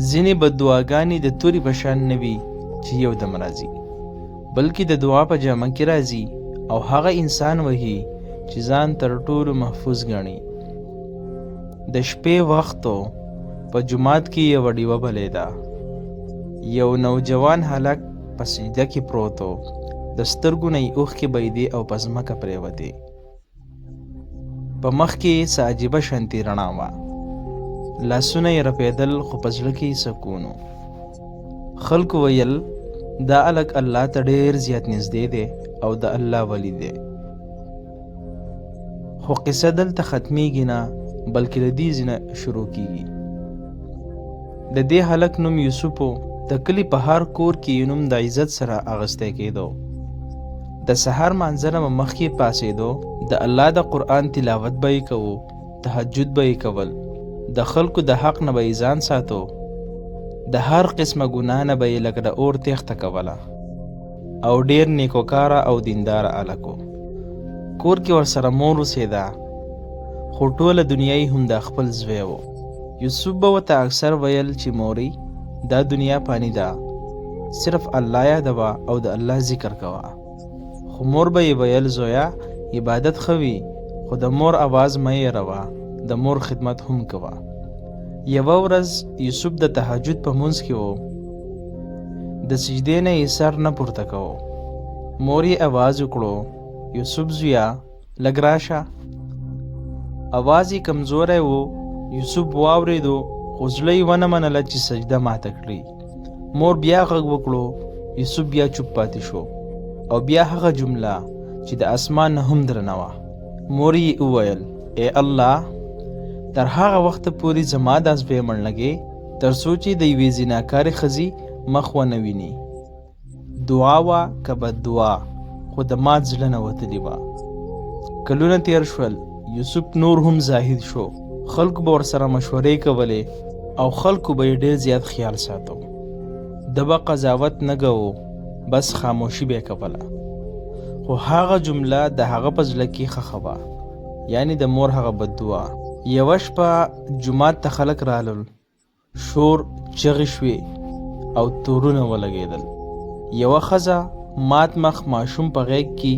ځینې بددعاګانې د تورې په شان نه وي چې یو دم راځي، بلکې د دعا په جامه کې راځي او هغه انسان وهي چې ځان تر ټولو محفوظ ګڼي. د شپې وختو په جومات کې یوه ډیوه بلیده. یو نوجوان هلک په سجده کې پروت و، د سترګو نه یې اوښکې بهېدې او په ځمکه پرېوتې. په مخ کې یې څه عجیبه شانتې رڼا وه، لاسونه یې رپېدل خو په زړه کې یې سکون و. خلکو ویل دا هلک الله ته ډېر زیات نږدې دی او د الله ولی دی. خو قصه دلته ختمیږي نه، بلکې له دې ځای نه شروع کیږي. د دې هلک نوم یوسف و. د کلي په هر کور کې یې نوم د عزت سره اغوستی کېدو. د سهار مانځه نه به مخکې پاڅېدو، د الله د قرآن تلاوت به یې کوو، تهجد به یې کول، د خلکو د حق نه به یې ځان ساتو، د هر قسمه ګناه نه به یې لکه د اور تېښته کوله، او ډېر نیکوکاره او دینداره هلک و. کور کې ورسره مور اوسېده، خو ټوله دنیا یې هم د خپل زوی و. یوسف به ورته اکثر ویل چې مورې دا دنیا پانی ده، صرف الله یادوه او د الله ذکر کوه. خو مور به یې ویل زویا عبادت ښه وي، خو د مور آواز مه هېروه، د مور خدمت هم کوه. یوه ورځ یوسف د تهجد په منځ کې و، د سجدې نه یې سر نه پورته کوو. مور یې آواز وکړو یوسف زویا لږ راشه. آواز یې کمزوری و. یوسف واورېدو خو زړه یې ونه منله چې سجده ماته کړي. مور بیا غږ وکړو. یوسف بیا چوپ پاتې شو او بیا هغه جمله چې د اسمان نه هم درنه وه. مور یې وویل ای الله، تر هغه وخته پورې زما دا زوی مړ لګې تر څو چې د یوې زیناکارې ښځې مخ ونه ویني. دعا وه که بددعا، خو د مات زړه نه وتلې وه. کلونه تیر شول، یوسف نور هم زاهد شو. خلکو به ورسره مشورې کولې او خلکو به یې ډېر زیات خیال ساتو. ده به قضاوت نه کوو، بس خاموشي به یې کوله. خو هغه جمله د هغه په زړه کې ښخه وه، یعنې د مور هغه بددعا. یوه شپه جومات ته خلک رالل، شور چغې شوې او تورونه ولګېدل. یوه ښځه مات مخ ماشوم په غېږ کې،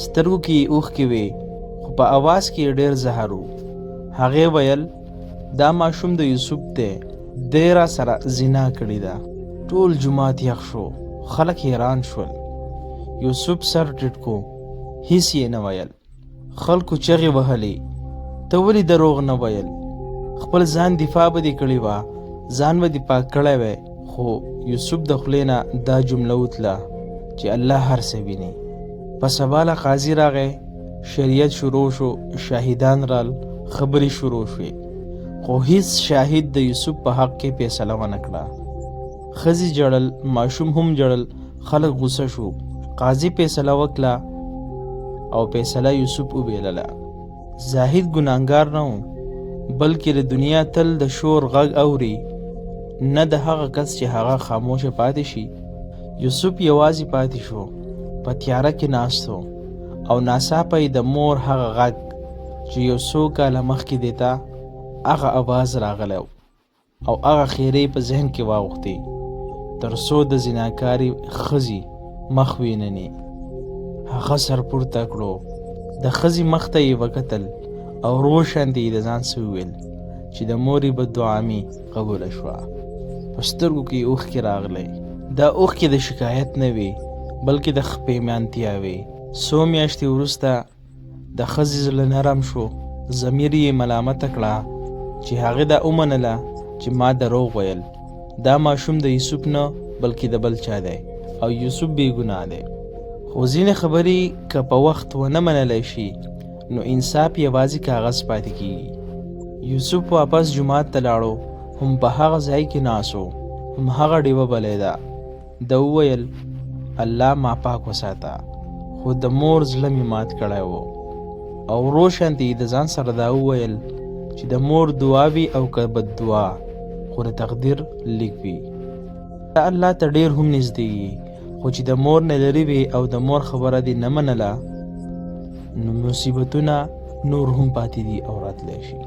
سترګو کې یې اوښکې وې، خو په اواز کې یې ډېر زهر و. هغې ویل دا ماشوم د یوسف دی، دی را سره زنا کړې ده. ټول جومات یخ شو، خلک حیران شول. یوسف سر ټیټ کو، هیڅ یې نه ویل. خلکو چغې وهلې ته ولې دروغ نه ویل؟ خپل ځان دفاع به دې کړې وه، ځان به دې پاک کړی وی. خو یوسف د خولې نه دا جمله وتله چې الله هر څه ویني. په سبا له قاضي راغی، شریعت شروع شو، شاهدان رال، خبرې شروع شوې، خو هیڅ شاهد د یوسف په حق کې فیصله ونه کړه. ښځې جړل، ماشوم هم جړل، خلک غوسه شو. قاضي فیصله وکړه او فیصله یوسف وبیلله. زاهد ګناهګار نه و، بلکې د دنیا تل د شور غږ اوري، نه د هغه کس چې هغه خاموشه پاتې شي. یوسف یوازې پاتې شو، په تیاره کې ناست و او ناڅاپه یې د مور هغه غږ چې یو څو کاله مخکې دیته هغه اواز راغلی او هغه خیرې په ذهن کې واوښتې تر څو د زناکارې ښځې مخ وینني. هغه سر پورته کړو، د ښځې مخ ته یې وکتل او روشاندې یې د ځان څه وویل چې د مورې بددعا مې قبوله شوه. په سترګو کې یې اوښکې راغلی. دا اوښکې د شکایت نه وې، بلکې د پېمانتیا وې. څو میاشتې وروسته د ښځې زړه نرم شو. ضمیر یې ملامته کړه چې هغې دا ومنله چې ما دروغ ویل. دا ماشوم د یوسف نه بلکې د بل چا دی او یوسف بې ګناه دی. خو ځینې خبرې که په وخت ونه منلی شي، نو انصاف یوازې کاغذ پاتې کېږي. یوسف واپس جومات ته لاړو، هم په هغه ځای کې ناست و، هم هغه ډیوه بلیده. ده وویل الله ما پاک وساته، خو د مور زړه مې مات کړی و. او روشنته د ځان سره دا وویل چې د مور دعا وي او که بددعا، خو د تقدیر لیک وي. الله ته ډېر هم نږدې یي، خو چې د مور نه لرې وي او د مور خبره دې نه منله، نو مصیبتونه نور هم پاتې دي او راتلی شي.